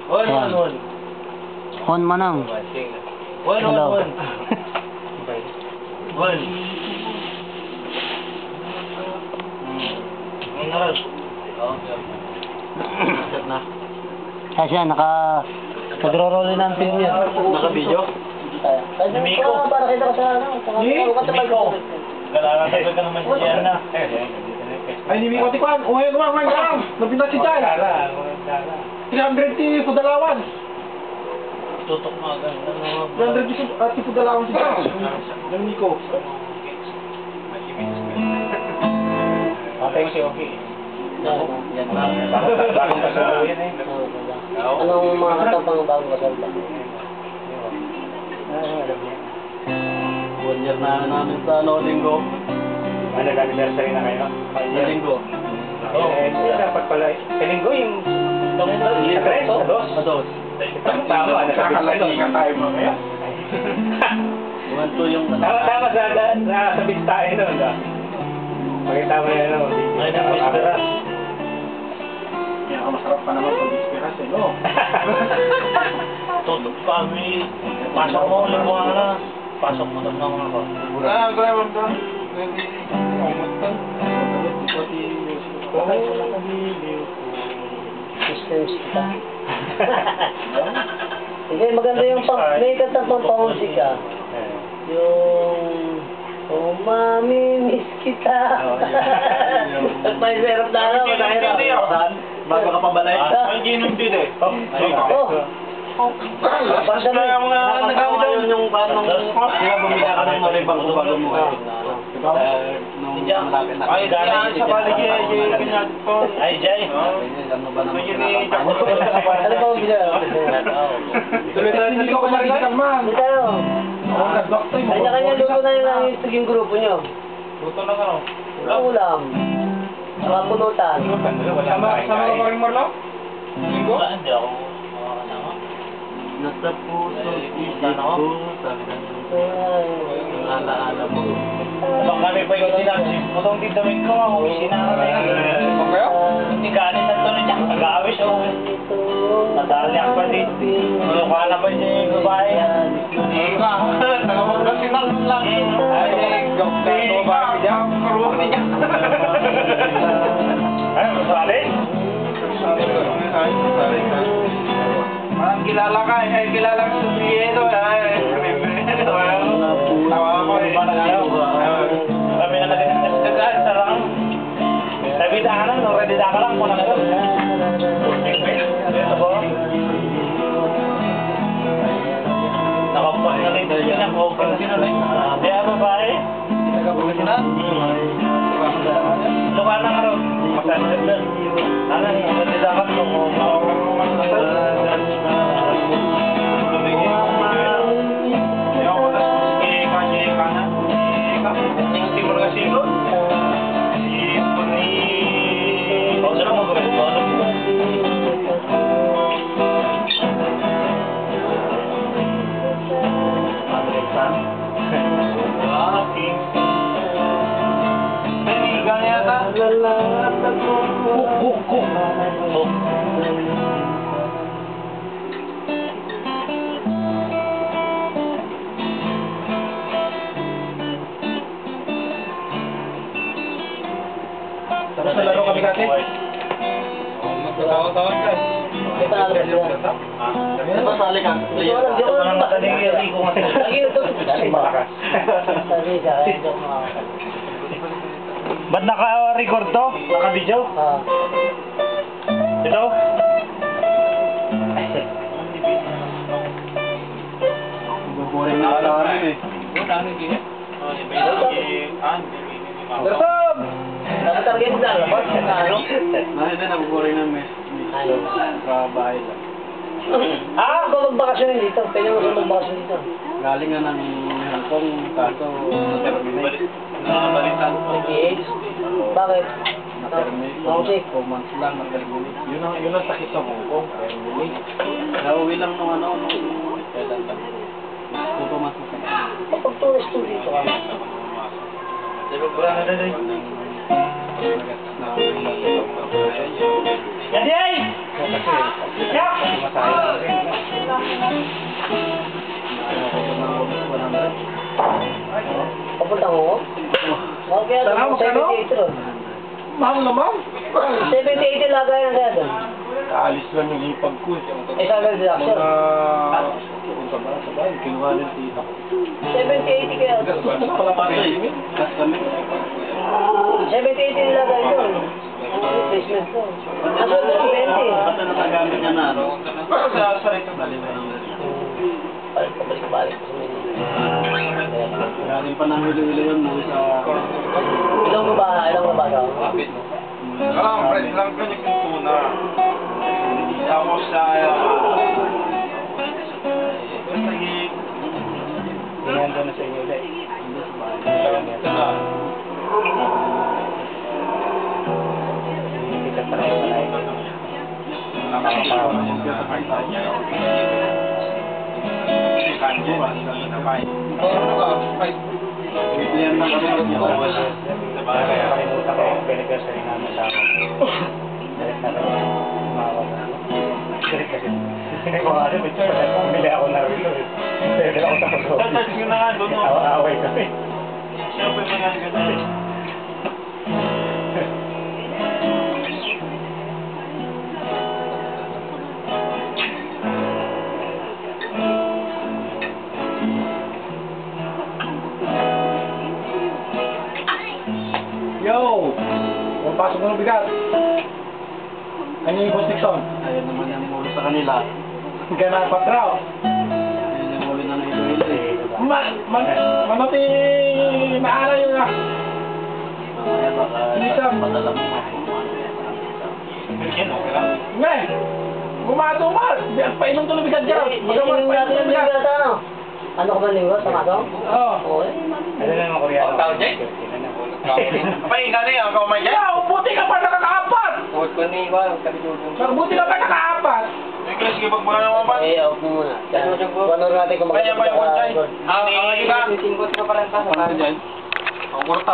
One. Hon Manang. Hello. One. Kasi nagro-roll na ang film yan. Naka-video? Miko. Para kita ka sa Miko. Galaratagal ka naman si Diana. Ay, ni Miko Tikwan. Umayon lang. Nabinta si Jai. 300 ti Pudalawan. Tutok mo agad. 300 ti Pudalawan si Jai. Ng Miko. Thank you, okay. Yan. Bagong kasalo yan eh. Anong mga katapang bagong kasalta? One year na namin sa linggo. Ano, anniversary na kayo? Linggo. Oo. Dapat pala. Sa linggo yung... Sa dos. Tama, Nakakalagi ka tayo mamaya. Buwan to yung... Tama sa bistahe nun. Pakita mo yan, no? Ay, na-pispera. Masarap pa naman pag ispiras eh, no? Tutok kami. Pasok mo, lingkuhan na. Pasok mo naman ako. Gawin mo doon. Systems kita. Sige, maganda yung may katang pampamusika. Yung... Oh, mami, miss kita. At may serap na ano, matahirap. Bago ka pabalay. Ay, ginom din eh. Oh, basta na yung mga nagkakaroon yung parang bumila ka ng mga ibang bago mo. Nung malapit na. Ay, dahil sa baligay, Ay, Jay. ano ba naman ano ba ang bila? Tuloy na hindi ko kumarinig kalman. Hindi tayo. Kanya-kanya luto na yung naging grupo nyo. Luto na ka, no? Ulam. Saka pulutan. Sama ka pa rin, Marlo? Linggo? Hindi ako. Nasa puso, isip ko, alaala mo. Bang kami pa yung sinasip mo itong didawin ko, ako isinara na yun. Bang kayo? Hindi galit na tuloy niya, mag-aawis ako. Nadali ako pa din. Mukha na pa siya yung babae. Hindi ka. Taga-magkasinal lang. Ay, gawin mo ba? Hindi ako karuha niya. Ay, masali? Parang kilala ka eh. Kilala ka sa Prieto eh. Tawa ko eh. Kami na natin nagsagaan sa lang. Sabi na ka lang, ready na ka lang kung ano. Ito po. Nakapas na rin din ako. Di ba babae? Nagapagkasinan? Luka na nga rin. Masalit na. Ano, ready na ka Tapos na laro kami kasi? Magkatawa-tawa ka. May panalo ba sila? Masali ka. Hindi ko alam, hindi ko alam. Hindi ko nga. Lagi ito. Kasi malakas. Sabi ka, kaya hindi ako makakasal. Ba't naka-record to? Naka-video? Ito? Buburin na alamin eh. Dersom! Dapat ang ganda lang. Ano? Hindi, nabuburin na mes. Ano? Sa bahay lang. Ah, kung magbakasyon dito. Pwede mo sa magbakasyon dito. Galing nga ng Hong Kong, kaso na-terminate. PH? Bakit? Na-terminate. Homesick? 4 months lang na-terminate. Yun ang sakit sa Hong Kong. Terminate. Nauwi lang nung ano, kailan lang. 2 months na sakit. Kapag tourist to dito ka. Yan, Jay! Kasi, masaya. Papunta mo? Okay, Sana, magkano? 78 ron. Mahal naman. 70-80 lagay ang kaya doon. Kaalis lang yung hipag ko. Eh, sabi ng deduction. Punta ba sa bahay? Kinuha ng tita ko. 70-80 kaya doon. Gusto na pala pa rin. Gas kami. 70-80 nilagay doon. Replacement ko. Ang sweldo ng 20. Basta natagamit niya na, ano? Sa rito. Balik ko sa Manila. Galing pa ng hilo-hilo yun mo sa... Ilang ba? daw? Friend lang ko yung tuna. Tapos sa... Tingnan ko na sa inyo ulit. Kita pa rin pala ito. Bibigyan na kami ng Nakalimutan ko yung anniversary namin sa direct na rin. Mawag na. Direct kasi. Sinagawa rin, bumili ako na rin. Pwede ako sa kuso. Tatouch ko na nga doon. Away kami. Siyempre pa nga ganun. Yo! Pumapasok mo ng bigat. Ano yung construction? Ayun naman yung muli sa kanila. Gana patraw. Ayun yung muli na hilo-hilo eh. Manati maala yun ah. Mamaya baka Lisa. padala mo ako. Ngay! Gumatumal! Painom to ng bigat dyan. Inom natin ng bigat, ano? Ano ka ba linggo? Tamasong? Oo. Oo. Ano na mga Koreano? Tawag dyan? Ang kamay dyan? Yaw! Buti ka pa nakakaapat! Huwag ko ni Iwan, kami dudong. Buti ka pa nakakaapat! Sige, pagbaga naman ba? Eh, off mo muna. Panoorin natin kung Kaya ba yung makikita one time? ka. Ang tingkot ka pa lang ta. Ano dyan? Ang kurta.